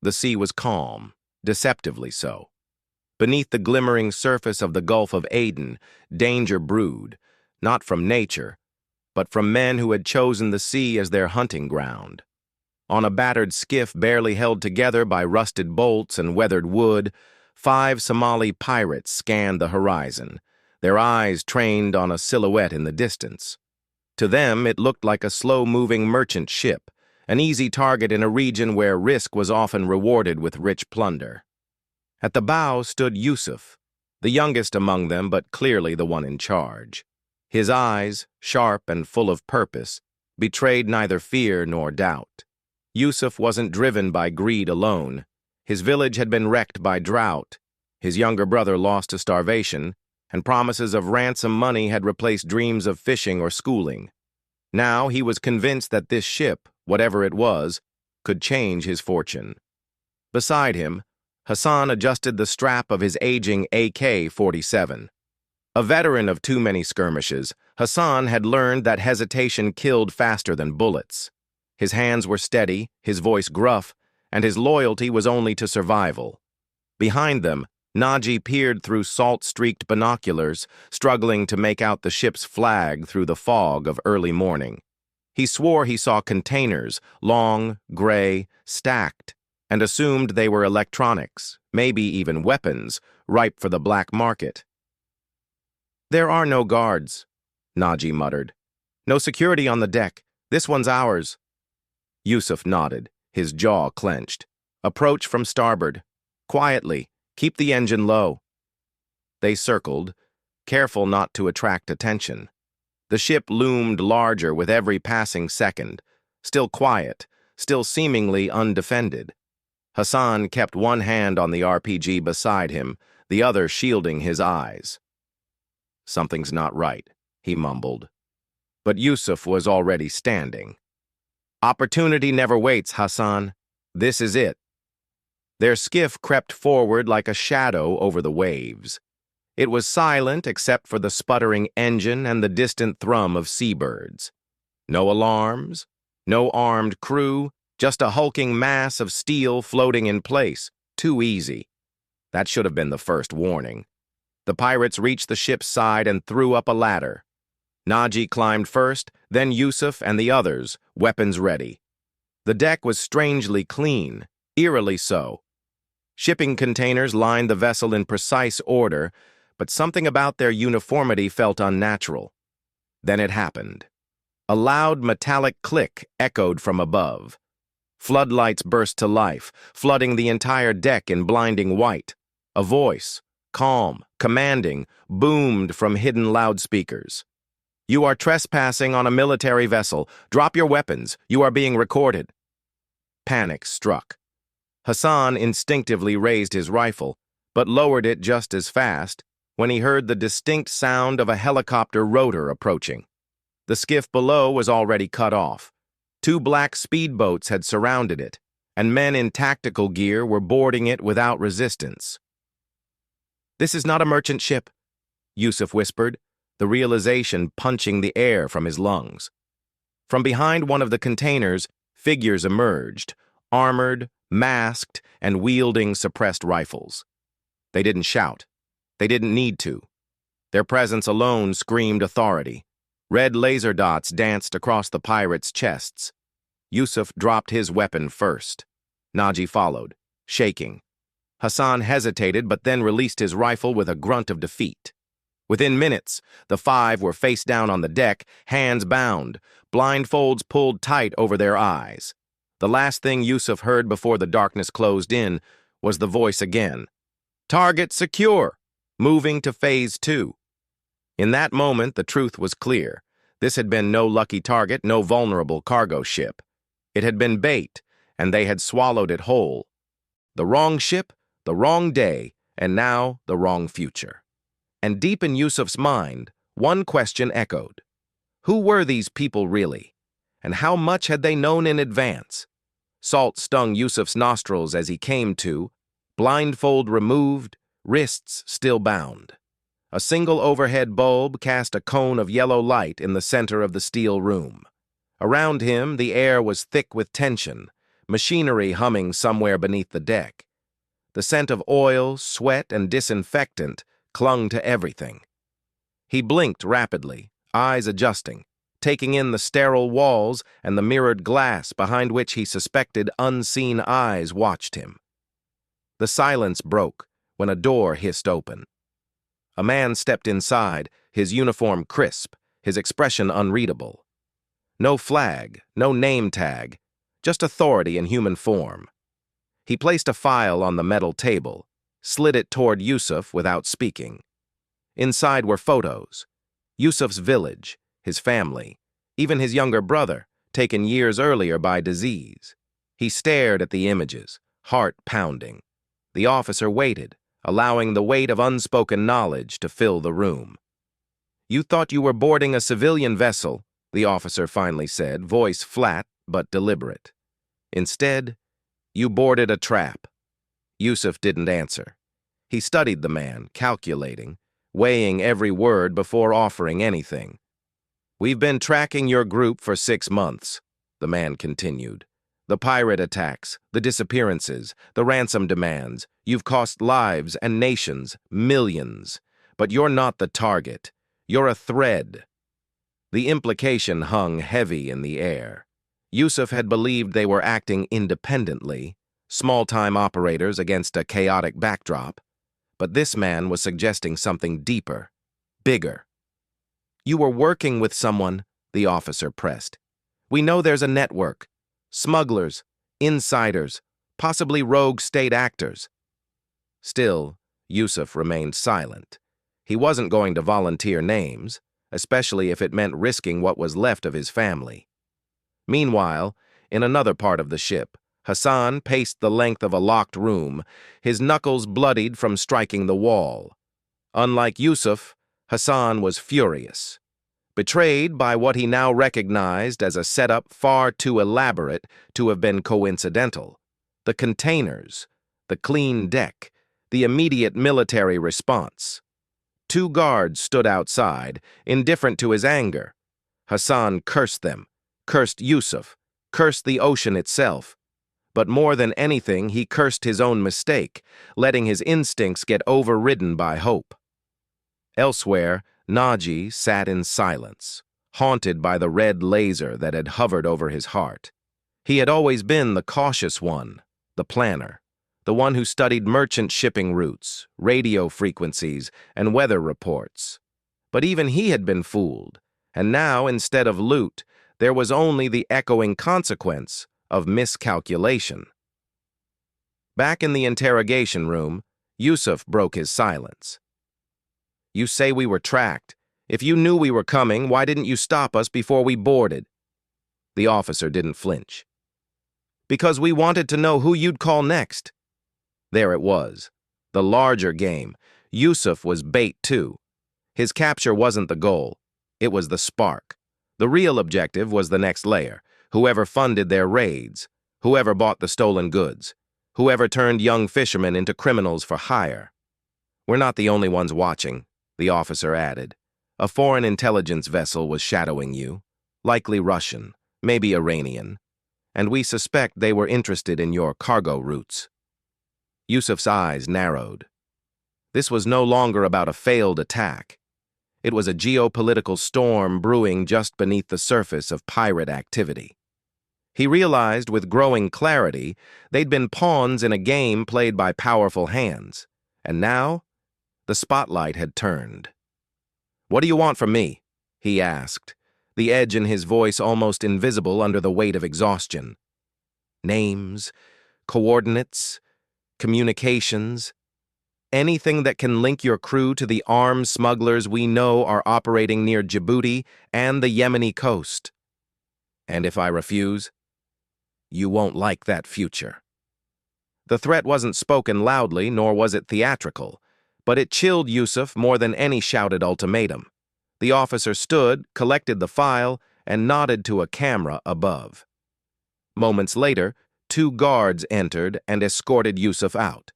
The sea was calm, deceptively so. Beneath the glimmering surface of the Gulf of Aden, danger brewed, not from nature, but from men who had chosen the sea as their hunting ground. On a battered skiff barely held together by rusted bolts and weathered wood, 5 Somali pirates scanned the horizon, their eyes trained on a silhouette in the distance. To them, it looked like a slow-moving merchant ship, an easy target in a region where risk was often rewarded with rich plunder. At the bow stood Yusuf, the youngest among them but clearly the one in charge. His eyes, sharp and full of purpose, betrayed neither fear nor doubt. Yusuf wasn't driven by greed alone. His village had been wrecked by drought, his younger brother lost to starvation, and promises of ransom money had replaced dreams of fishing or schooling. Now he was convinced that this ship, whatever it was, could change his fortune. Beside him, Hassan adjusted the strap of his aging AK-47. A veteran of too many skirmishes, Hassan had learned that hesitation killed faster than bullets. His hands were steady, his voice gruff, and his loyalty was only to survival. Behind them, Naji peered through salt-streaked binoculars, struggling to make out the ship's flag through the fog of early morning. He swore he saw containers, long, gray, stacked, and assumed they were electronics, maybe even weapons, ripe for the black market. "There are no guards," Naji muttered. "No security on the deck. This one's ours." Yusuf nodded, his jaw clenched. "Approach from starboard. Quietly. Keep the engine low." They circled, careful not to attract attention. The ship loomed larger with every passing second, still quiet, still seemingly undefended. Hassan kept one hand on the RPG beside him, the other shielding his eyes. "Something's not right," he mumbled. But Yusuf was already standing. "Opportunity never waits, Hassan. This is it." Their skiff crept forward like a shadow over the waves. It was silent except for the sputtering engine and the distant thrum of seabirds. No alarms, no armed crew, just a hulking mass of steel floating in place. Too easy. That should have been the first warning. The pirates reached the ship's side and threw up a ladder. Naji climbed first, then Yusuf and the others, weapons ready. The deck was strangely clean, eerily so. Shipping containers lined the vessel in precise order, but something about their uniformity felt unnatural. Then it happened. A loud metallic click echoed from above. Floodlights burst to life, flooding the entire deck in blinding white. A voice, calm, commanding, boomed from hidden loudspeakers. "You are trespassing on a military vessel. Drop your weapons. You are being recorded." Panic struck. Hassan instinctively raised his rifle, but lowered it just as fast when he heard the distinct sound of a helicopter rotor approaching. The skiff below was already cut off. 2 black speedboats had surrounded it, and men in tactical gear were boarding it without resistance. "This is not a merchant ship," Yusuf whispered, the realization punching the air from his lungs. From behind one of the containers, figures emerged, armored, masked, and wielding suppressed rifles. They didn't shout. They didn't need to. Their presence alone screamed authority. Red laser dots danced across the pirates' chests. Yusuf dropped his weapon first. Naji followed, shaking. Hassan hesitated but then released his rifle with a grunt of defeat. Within minutes, the 5 were face down on the deck, hands bound, blindfolds pulled tight over their eyes. The last thing Yusuf heard before the darkness closed in was the voice again. "Target secure! Moving to Phase 2. In that moment, the truth was clear. This had been no lucky target, no vulnerable cargo ship. It had been bait, and they had swallowed it whole. The wrong ship, the wrong day, and now the wrong future. And deep in Yusuf's mind, one question echoed. Who were these people really? And how much had they known in advance? Salt stung Yusuf's nostrils as he came to, blindfold removed, wrists still bound. A single overhead bulb cast a cone of yellow light in the center of the steel room. Around him, the air was thick with tension, machinery humming somewhere beneath the deck. The scent of oil, sweat, and disinfectant clung to everything. He blinked rapidly, eyes adjusting, taking in the sterile walls and the mirrored glass behind which he suspected unseen eyes watched him. The silence broke when a door hissed open. A man stepped inside, his uniform crisp, his expression unreadable. No flag, no name tag, just authority in human form. He placed a file on the metal table, slid it toward Yusuf without speaking. Inside were photos. Yusuf's village, his family, even his younger brother, taken years earlier by disease. He stared at the images, heart pounding. The officer waited, allowing the weight of unspoken knowledge to fill the room. "You thought you were boarding a civilian vessel," the officer finally said, voice flat but deliberate. "Instead, you boarded a trap." Yusuf didn't answer. He studied the man, calculating, weighing every word before offering anything. "We've been tracking your group for 6 months," the man continued. "The pirate attacks, the disappearances, the ransom demands. You've cost lives and nations, millions. But you're not the target. You're a thread." The implication hung heavy in the air. Yusuf had believed they were acting independently, small-time operators against a chaotic backdrop. But this man was suggesting something deeper, bigger. "You were working with someone," the officer pressed. "We know there's a network. Smugglers, insiders, possibly rogue state actors." Still, Yusuf remained silent. He wasn't going to volunteer names, especially if it meant risking what was left of his family. Meanwhile, in another part of the ship, Hassan paced the length of a locked room, his knuckles bloodied from striking the wall. Unlike Yusuf, Hassan was furious. Betrayed by what he now recognized as a setup far too elaborate to have been coincidental. The containers, the clean deck, the immediate military response. 2 guards stood outside, indifferent to his anger. Hassan cursed them, cursed Yusuf, cursed the ocean itself. But more than anything, he cursed his own mistake, letting his instincts get overridden by hope. Elsewhere, Naji sat in silence, haunted by the red laser that had hovered over his heart. He had always been the cautious one, the planner, the one who studied merchant shipping routes, radio frequencies, and weather reports. But even he had been fooled, and now, instead of loot, there was only the echoing consequence of miscalculation. Back in the interrogation room, Yusuf broke his silence. "You say we were tracked. If you knew we were coming, why didn't you stop us before we boarded?" The officer didn't flinch. "Because we wanted to know who you'd call next." There it was, the larger game. Yusuf was bait too. His capture wasn't the goal. It was the spark. The real objective was the next layer, whoever funded their raids, whoever bought the stolen goods, whoever turned young fishermen into criminals for hire. "We're not the only ones watching," the officer added. "A foreign intelligence vessel was shadowing you, likely Russian, maybe Iranian, and we suspect they were interested in your cargo routes." Yusuf's eyes narrowed. This was no longer about a failed attack. It was a geopolitical storm brewing just beneath the surface of pirate activity. He realized with growing clarity they'd been pawns in a game played by powerful hands, and now the spotlight had turned. "What do you want from me?" he asked, the edge in his voice almost invisible under the weight of exhaustion. "Names, coordinates, communications, anything that can link your crew to the armed smugglers we know are operating near Djibouti and the Yemeni coast. And if I refuse, you won't like that future." The threat wasn't spoken loudly, nor was it theatrical, but it chilled Yusuf more than any shouted ultimatum. The officer stood, collected the file, and nodded to a camera above. Moments later, 2 guards entered and escorted Yusuf out.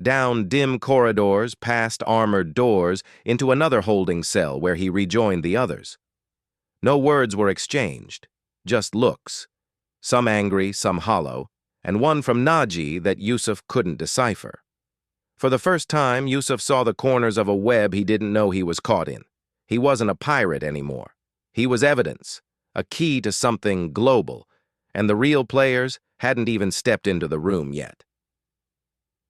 Down dim corridors, past armored doors, into another holding cell where he rejoined the others. No words were exchanged, just looks. some angry, some hollow, and one from Naji that Yusuf couldn't decipher. For the first time, Yusuf saw the corners of a web he didn't know he was caught in. He wasn't a pirate anymore. He was evidence, a key to something global, and the real players hadn't even stepped into the room yet.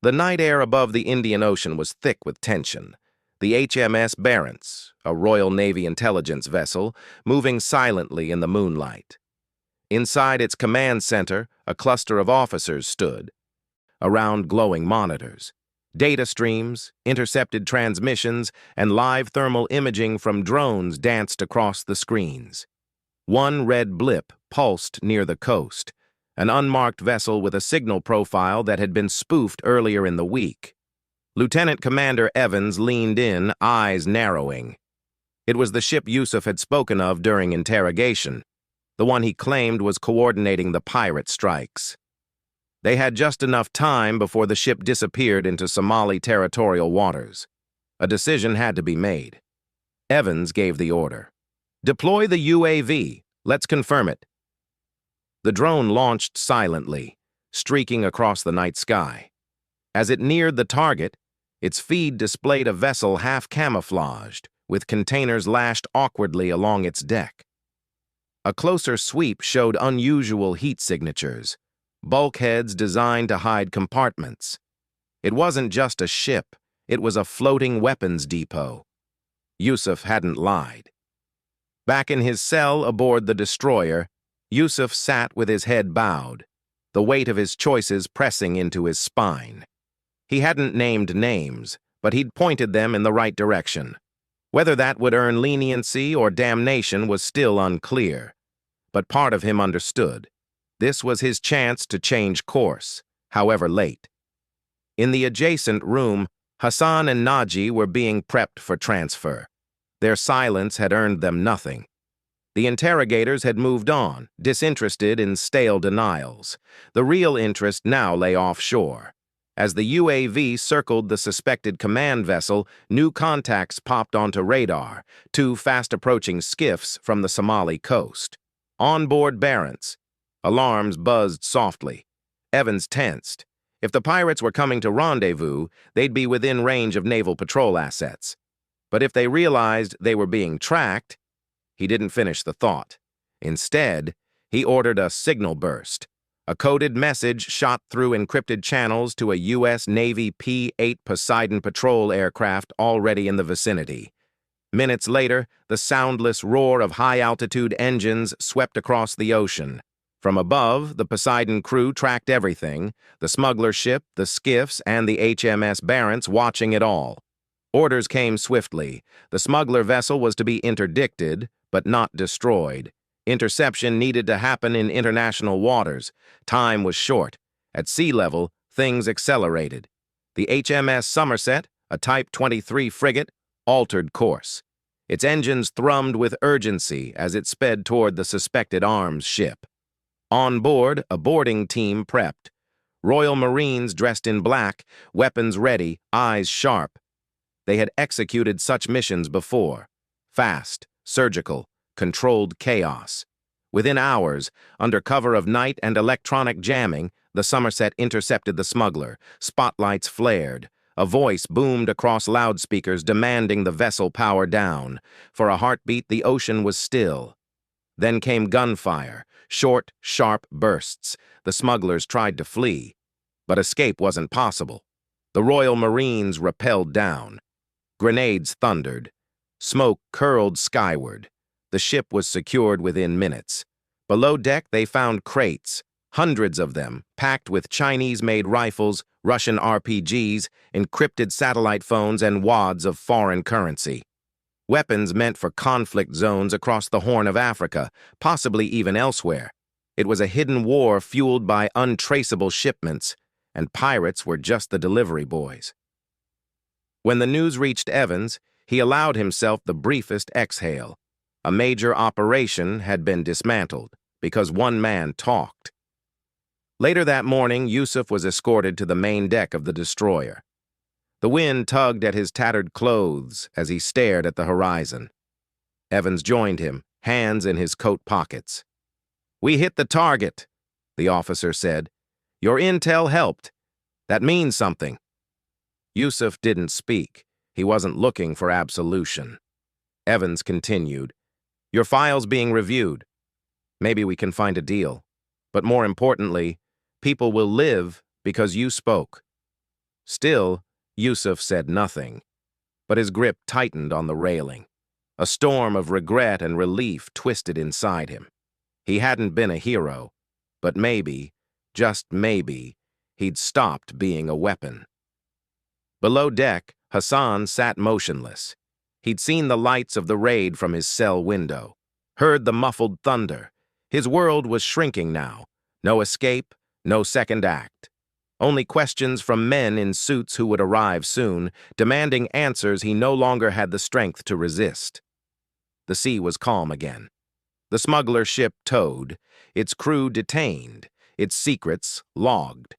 The night air above the Indian Ocean was thick with tension. The HMS Barents, a Royal Navy intelligence vessel, moving silently in the moonlight. Inside its command center, a cluster of officers stood, around glowing monitors. Data streams, intercepted transmissions, and live thermal imaging from drones danced across the screens. One red blip pulsed near the coast, an unmarked vessel with a signal profile that had been spoofed earlier in the week. Lieutenant Commander Evans leaned in, eyes narrowing. It was the ship Yusuf had spoken of during interrogation, the one he claimed was coordinating the pirate strikes. They had just enough time before the ship disappeared into Somali territorial waters. A decision had to be made. Evans gave the order. "Deploy the UAV. Let's confirm it." The drone launched silently, streaking across the night sky. As it neared the target, its feed displayed a vessel half camouflaged, with containers lashed awkwardly along its deck. A closer sweep showed unusual heat signatures, bulkheads designed to hide compartments. It wasn't just a ship, it was a floating weapons depot. Yusuf hadn't lied. Back in his cell aboard the destroyer, Yusuf sat with his head bowed, the weight of his choices pressing into his spine. He hadn't named names, but he'd pointed them in the right direction. Whether that would earn leniency or damnation was still unclear, but part of him understood. This was his chance to change course, however late. In the adjacent room, Hassan and Naji were being prepped for transfer. Their silence had earned them nothing. The interrogators had moved on, disinterested in stale denials. The real interest now lay offshore. As the UAV circled the suspected command vessel, new contacts popped onto radar, two fast-approaching skiffs from the Somali coast. On board Barents, alarms buzzed softly. Evans tensed. If the pirates were coming to rendezvous, they'd be within range of naval patrol assets. But if they realized they were being tracked, he didn't finish the thought. Instead, he ordered a signal burst. A coded message shot through encrypted channels to a U.S. Navy P-8 Poseidon patrol aircraft already in the vicinity. Minutes later, the soundless roar of high-altitude engines swept across the ocean. From above, the Poseidon crew tracked everything, the smuggler ship, the skiffs, and the HMS Barents watching it all. Orders came swiftly. The smuggler vessel was to be interdicted, but not destroyed. Interception needed to happen in international waters. Time was short. At sea level, things accelerated. The HMS Somerset, a Type 23 frigate, altered course. Its engines thrummed with urgency as it sped toward the suspected arms ship. On board, a boarding team prepped. Royal Marines dressed in black, weapons ready, eyes sharp. They had executed such missions before. Fast, surgical, controlled chaos. Within hours, under cover of night and electronic jamming, the Somerset intercepted the smuggler. Spotlights flared. A voice boomed across loudspeakers demanding the vessel power down. For a heartbeat, the ocean was still. Then came gunfire, short, sharp bursts. The smugglers tried to flee, but escape wasn't possible. The Royal Marines rappelled down. Grenades thundered. Smoke curled skyward. The ship was secured within minutes. Below deck, they found crates, hundreds of them, packed with Chinese-made rifles, Russian RPGs, encrypted satellite phones, and wads of foreign currency. Weapons meant for conflict zones across the Horn of Africa, possibly even elsewhere. It was a hidden war fueled by untraceable shipments, and pirates were just the delivery boys. When the news reached Evans, he allowed himself the briefest exhale. A major operation had been dismantled because one man talked. Later that morning, Yusuf was escorted to the main deck of the destroyer. The wind tugged at his tattered clothes as he stared at the horizon. Evans joined him, hands in his coat pockets. "We hit the target," the officer said. Your intel helped. That means something. Yusuf didn't speak. He wasn't looking for absolution. Evans continued. Your file's being reviewed. Maybe we can find a deal. But more importantly, people will live because you spoke. Still, Yusuf said nothing, but his grip tightened on the railing. A storm of regret and relief twisted inside him. He hadn't been a hero, but maybe, just maybe, he'd stopped being a weapon. Below deck, Hassan sat motionless. He'd seen the lights of the raid from his cell window, heard the muffled thunder. His world was shrinking now. No escape, no second act. Only questions from men in suits who would arrive soon, demanding answers he no longer had the strength to resist. The sea was calm again. The smuggler ship towed, its crew detained, its secrets logged.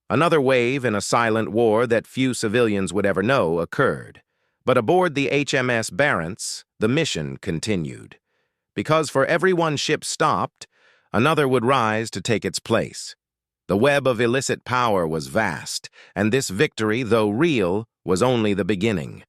Another wave in a silent war that few civilians would ever know occurred. But aboard the HMS Barents, the mission continued. Because for every one ship stopped, another would rise to take its place. The web of illicit power was vast, and this victory, though real, was only the beginning.